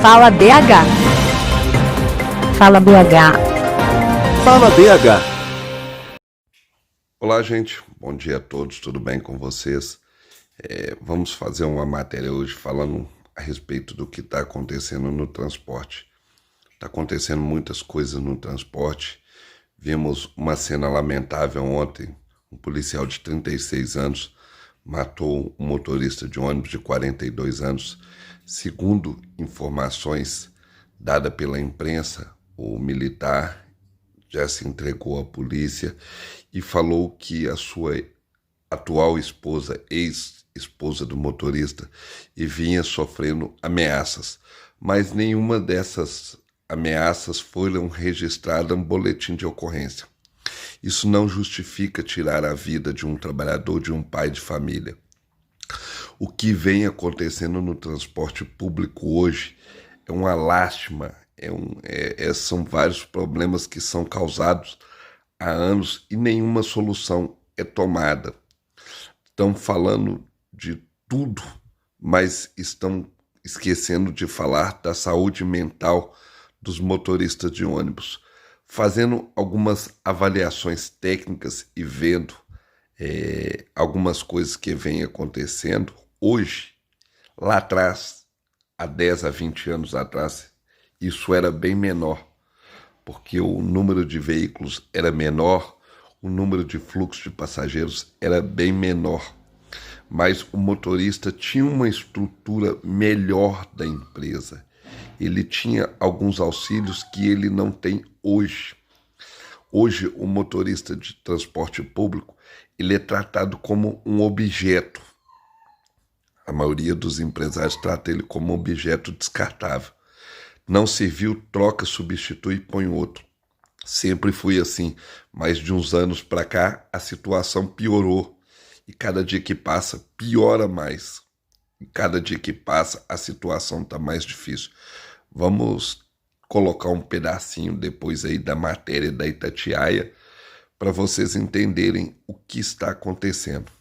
Fala BH. Fala BH. Fala BH. Olá, gente. Bom dia a todos. Tudo bem com vocês? Vamos fazer uma matéria hoje falando a respeito do que está acontecendo no transporte. Está acontecendo muitas coisas no transporte. Vimos uma cena lamentável ontem. Um policial de 36 anos matou um motorista de ônibus de 42 anos. Segundo informações dadas pela imprensa, o militar já se entregou à polícia e falou que a sua atual esposa, ex-esposa do motorista, vinha sofrendo ameaças, mas nenhuma dessas ameaças foram registradas no boletim de ocorrência. Isso não justifica tirar a vida de um trabalhador, de um pai de família. O que vem acontecendo no transporte público hoje é uma lástima, são vários problemas que são causados há anos e nenhuma solução é tomada. Estão falando de tudo, mas estão esquecendo de falar da saúde mental dos motoristas de ônibus. Fazendo algumas avaliações técnicas e vendo algumas coisas que vêm acontecendo hoje, lá atrás, há 10 a 20 anos atrás, isso era bem menor, porque o número de veículos era menor, o número de fluxo de passageiros era bem menor, mas o motorista tinha uma estrutura melhor da empresa. Ele tinha alguns auxílios que ele não tem hoje. Hoje, o motorista de transporte público, ele é tratado como um objeto. A maioria dos empresários trata ele como um objeto descartável. Não serviu, troca, substitui e põe outro. Sempre foi assim, mas de uns anos para cá a situação piorou. E cada dia que passa, piora mais. E cada dia que passa, a situação está mais difícil. Vamos colocar um pedacinho depois aí da matéria da Itatiaia para vocês entenderem o que está acontecendo.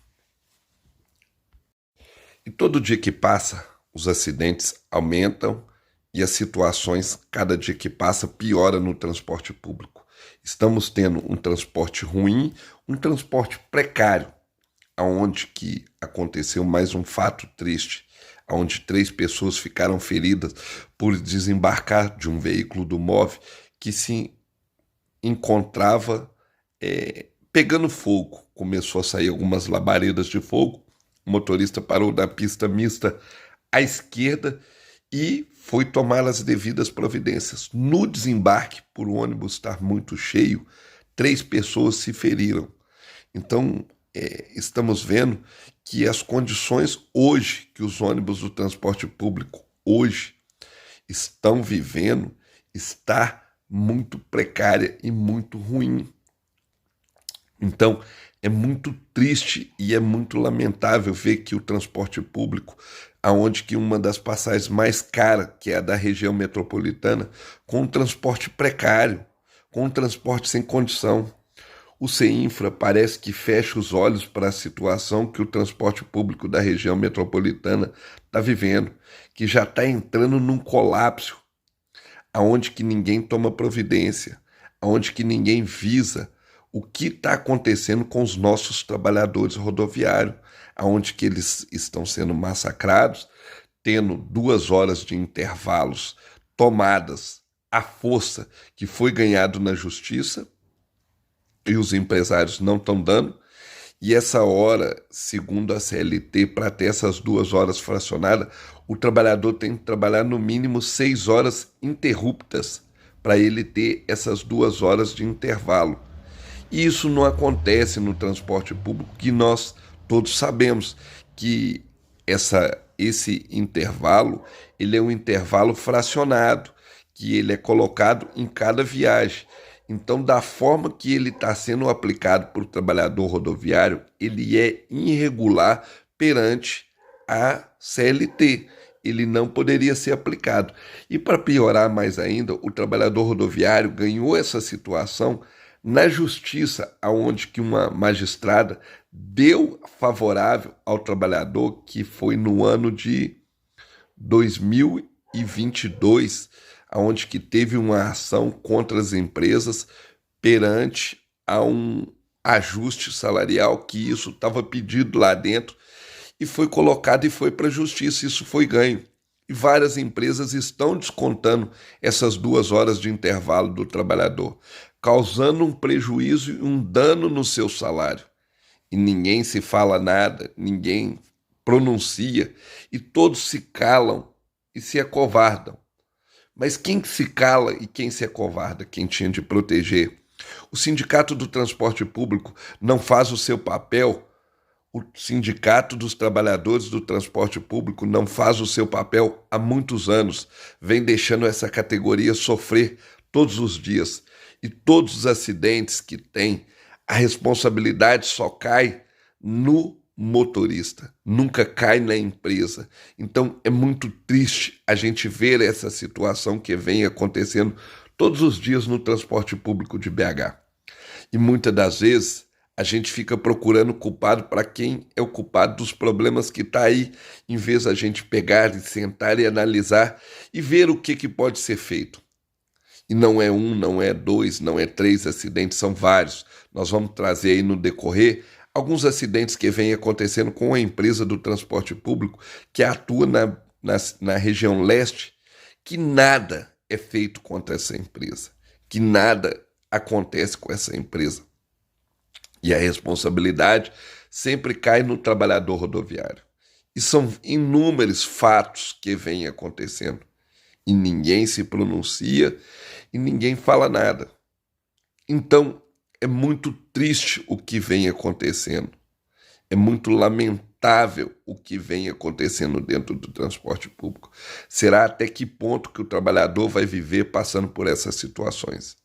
E todo dia que passa, os acidentes aumentam e as situações, cada dia que passa, piora no transporte público. Estamos tendo um transporte ruim, um transporte precário, aonde que aconteceu mais um fato triste, onde 3 pessoas ficaram feridas por desembarcar de um veículo do MOVE que se encontrava pegando fogo. Começou a sair algumas labaredas de fogo, o motorista parou na pista mista à esquerda e foi tomar as devidas providências. No desembarque, por o ônibus estar muito cheio, 3 pessoas se feriram. Então, estamos vendo que as condições hoje que os ônibus do transporte público hoje estão vivendo está muito precária e muito ruim. Então, é muito triste e é muito lamentável ver que o transporte público, aonde que uma das passagens mais caras, que é a da região metropolitana, com um transporte precário, com um transporte sem condição. O CEINFRA parece que fecha os olhos para a situação que o transporte público da região metropolitana está vivendo, que já está entrando num colapso, aonde que ninguém toma providência, aonde que ninguém visa o que está acontecendo com os nossos trabalhadores rodoviários, aonde que eles estão sendo massacrados, tendo 2 horas de intervalos tomadas à força que foi ganhado na justiça, e os empresários não estão dando, e essa hora, segundo a CLT, para ter essas 2 horas fracionadas, o trabalhador tem que trabalhar no mínimo 6 horas interruptas para ele ter essas 2 horas de intervalo. E isso não acontece no transporte público, que nós todos sabemos que esse intervalo, ele é um intervalo fracionado, que ele é colocado em cada viagem. Então, da forma que ele está sendo aplicado para o trabalhador rodoviário, ele é irregular perante a CLT. Ele não poderia ser aplicado. E para piorar mais ainda, o trabalhador rodoviário ganhou essa situação na justiça, onde que uma magistrada deu favorável ao trabalhador, que foi no ano de 2000 2022, onde que teve uma ação contra as empresas perante a um ajuste salarial, que isso estava pedido lá dentro e foi colocado e foi para a justiça, isso foi ganho. E várias empresas estão descontando essas 2 horas de intervalo do trabalhador, causando um prejuízo e um dano no seu salário. E ninguém se fala nada, ninguém pronuncia, e todos se calam e se acovardam. Mas quem se cala e quem se acovarda? Quem tinha de proteger? O Sindicato do Transporte Público não faz o seu papel. O Sindicato dos Trabalhadores do Transporte Público não faz o seu papel há muitos anos. Vem deixando essa categoria sofrer todos os dias. E todos os acidentes que tem, a responsabilidade só cai no motorista, nunca cai na empresa. Então é muito triste a gente ver essa situação que vem acontecendo todos os dias no transporte público de BH. E muitas das vezes a gente fica procurando culpado para quem é o culpado dos problemas que está aí, em vez da gente pegar e sentar e analisar e ver o que pode ser feito. E não é um, não é dois, não é 3 acidentes, são vários. Nós vamos trazer aí no decorrer alguns acidentes que vêm acontecendo com a empresa do transporte público que atua na região leste, que nada é feito contra essa empresa, que nada acontece com essa empresa. E a responsabilidade sempre cai no trabalhador rodoviário. E são inúmeros fatos que vêm acontecendo. E ninguém se pronuncia e ninguém fala nada. Então, é muito triste o que vem acontecendo. É muito lamentável o que vem acontecendo dentro do transporte público. Será até que ponto que o trabalhador vai viver passando por essas situações?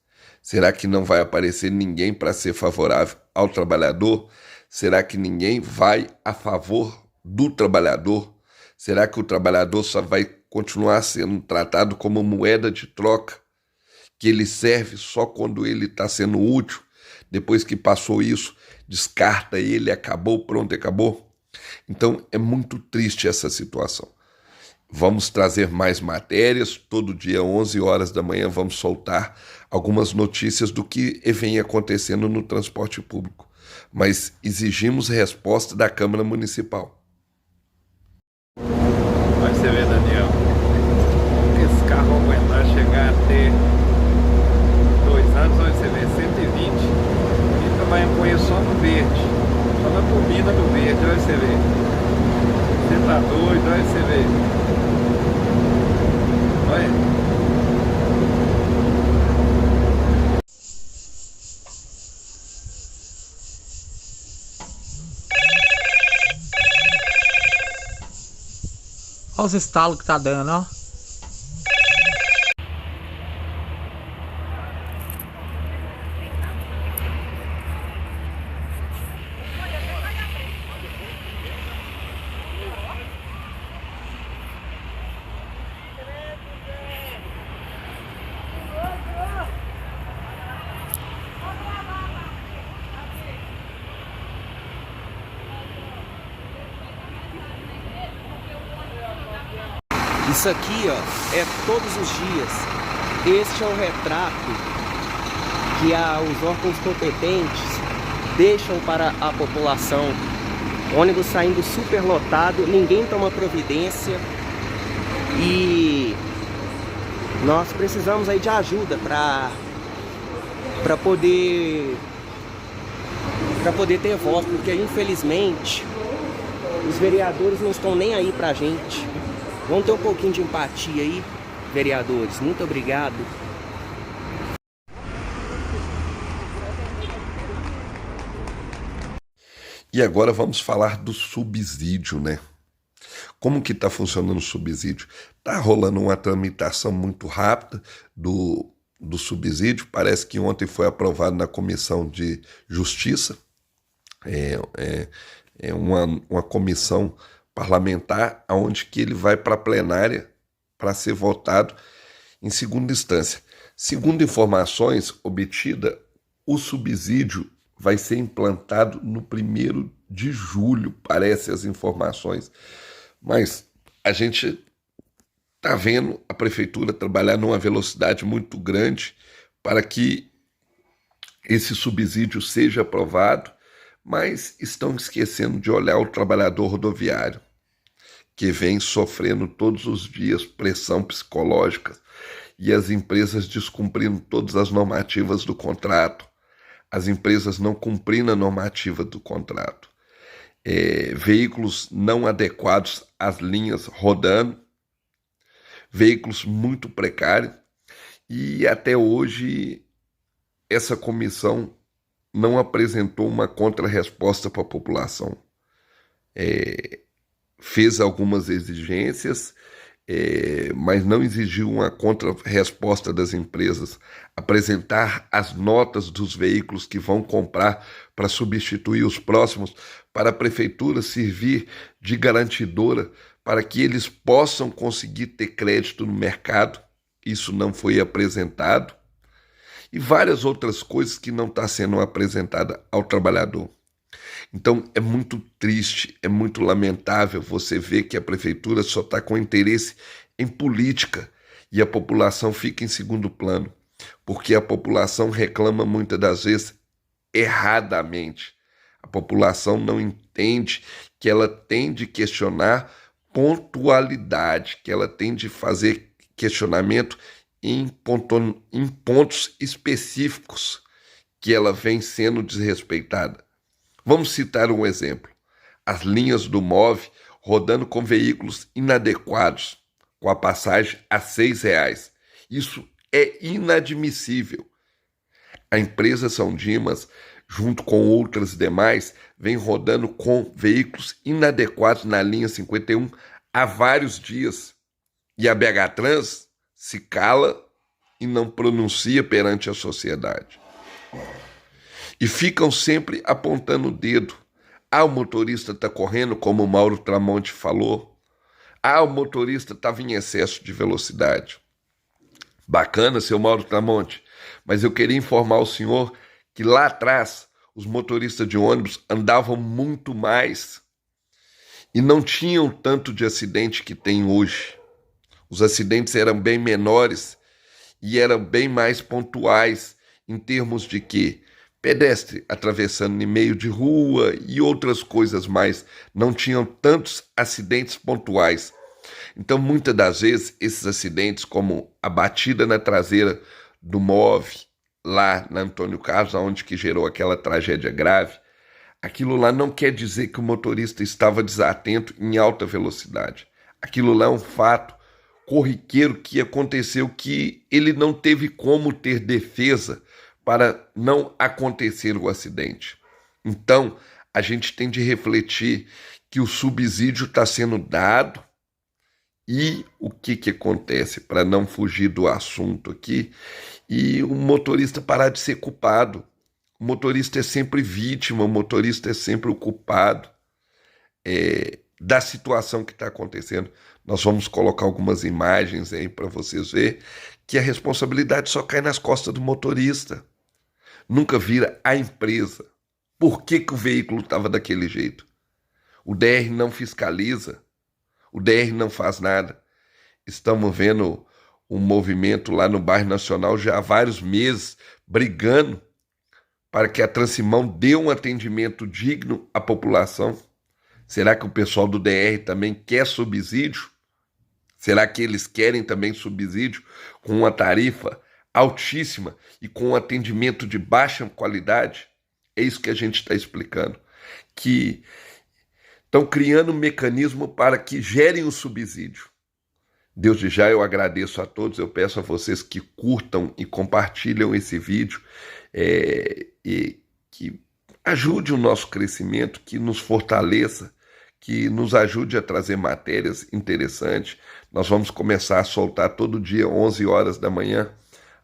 Será que não vai aparecer ninguém para ser favorável ao trabalhador? Será que ninguém vai a favor do trabalhador? Será que o trabalhador só vai continuar sendo tratado como moeda de troca, que ele serve só quando ele está sendo útil? Depois que passou isso, descarta ele, acabou, pronto, acabou. Então é muito triste essa situação. Vamos trazer mais matérias, todo dia 11 horas da manhã vamos soltar algumas notícias do que vem acontecendo no transporte público. Mas exigimos resposta da Câmara Municipal. Vai você ver, Daniel, como esse carro aguentar chegar até 2 anos, vai você ver, 120, e vai apoiar só no verde, só na turbina do verde, vai você ver. Você tá doido, vai você ver. Olha. Olha os estalos que tá dando, ó. Isso aqui, ó, é todos os dias. Este é o retrato que os órgãos competentes deixam para a população. Ônibus saindo superlotado, ninguém toma providência e nós precisamos aí de ajuda para poder ter voz, porque infelizmente os vereadores não estão nem aí pra gente. Vamos ter um pouquinho de empatia aí, vereadores. Muito obrigado. E agora vamos falar do subsídio, né? Como que está funcionando o subsídio? Está rolando uma tramitação muito rápida do subsídio. Parece que ontem foi aprovado na Comissão de Justiça. É uma comissão parlamentar, onde que ele vai para a plenária para ser votado em segunda instância. Segundo informações obtidas, o subsídio vai ser implantado no 1º de julho, parece as informações. Mas a gente está vendo a prefeitura trabalhar numa velocidade muito grande para que esse subsídio seja aprovado, mas estão esquecendo de olhar o trabalhador rodoviário, que vem sofrendo todos os dias pressão psicológica e as empresas descumprindo todas as normativas do contrato, as empresas não cumprindo a normativa do contrato, veículos não adequados às linhas rodando, veículos muito precários, e até hoje essa comissão não apresentou uma contrarresposta para a população. Fez algumas exigências, mas não exigiu uma contrarresposta das empresas, apresentar as notas dos veículos que vão comprar para substituir os próximos, para a prefeitura servir de garantidora para que eles possam conseguir ter crédito no mercado. Isso não foi apresentado. E várias outras coisas que não estão sendo apresentadas ao trabalhador. Então é muito triste, é muito lamentável você ver que a prefeitura só está com interesse em política e a população fica em segundo plano, porque a população reclama muitas das vezes erradamente. A população não entende que ela tem de questionar pontualidade, que ela tem de fazer questionamento em pontos específicos que ela vem sendo desrespeitada. Vamos citar um exemplo. As linhas do MOVE rodando com veículos inadequados, com a passagem a R$ 6. Isso é inadmissível. A empresa São Dimas, junto com outras demais, vem rodando com veículos inadequados na linha 51 há vários dias. E a BH Trans se cala e não pronuncia perante a sociedade. E ficam sempre apontando o dedo. O motorista está correndo, como o Mauro Tramonte falou. O motorista estava em excesso de velocidade. Bacana, seu Mauro Tramonte, mas eu queria informar o senhor que lá atrás os motoristas de ônibus andavam muito mais e não tinham tanto de acidente que tem hoje. Os acidentes eram bem menores e eram bem mais pontuais em termos de que pedestre atravessando em meio de rua e outras coisas mais. Não tinham tantos acidentes pontuais. Então, muitas das vezes, esses acidentes, como a batida na traseira do MOVE, lá na Antônio Carlos, onde que gerou aquela tragédia grave, aquilo lá não quer dizer que o motorista estava desatento em alta velocidade. Aquilo lá é um fato corriqueiro que aconteceu, que ele não teve como ter defesa para não acontecer o acidente. Então, a gente tem de refletir que o subsídio está sendo dado e o que acontece, para não fugir do assunto aqui, e o motorista parar de ser culpado. O motorista é sempre vítima, o motorista é sempre o culpado da situação que está acontecendo. Nós vamos colocar algumas imagens aí para vocês verem que a responsabilidade só cai nas costas do motorista. Nunca vira a empresa. Por que o veículo estava daquele jeito? O DR não fiscaliza, o DR não faz nada. Estamos vendo um movimento lá no bairro Nacional já há vários meses, brigando para que a Transimão dê um atendimento digno à população. Será que o pessoal do DR também quer subsídio? Será que eles querem também subsídio com uma tarifa altíssima e com um atendimento de baixa qualidade? É isso que a gente está explicando. Que estão criando um mecanismo para que gerem o subsídio. Desde já eu agradeço a todos, eu peço a vocês que curtam e compartilham esse vídeo e que ajude o nosso crescimento, que nos fortaleça, que nos ajude a trazer matérias interessantes. Nós vamos começar a soltar todo dia, 11 horas da manhã,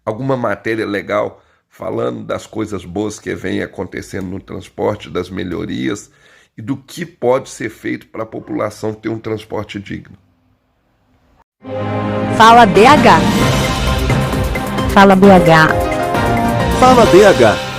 alguma matéria legal, falando das coisas boas que vem acontecendo no transporte, das melhorias e do que pode ser feito para a população ter um transporte digno. Fala BH. Fala BH. Fala BH.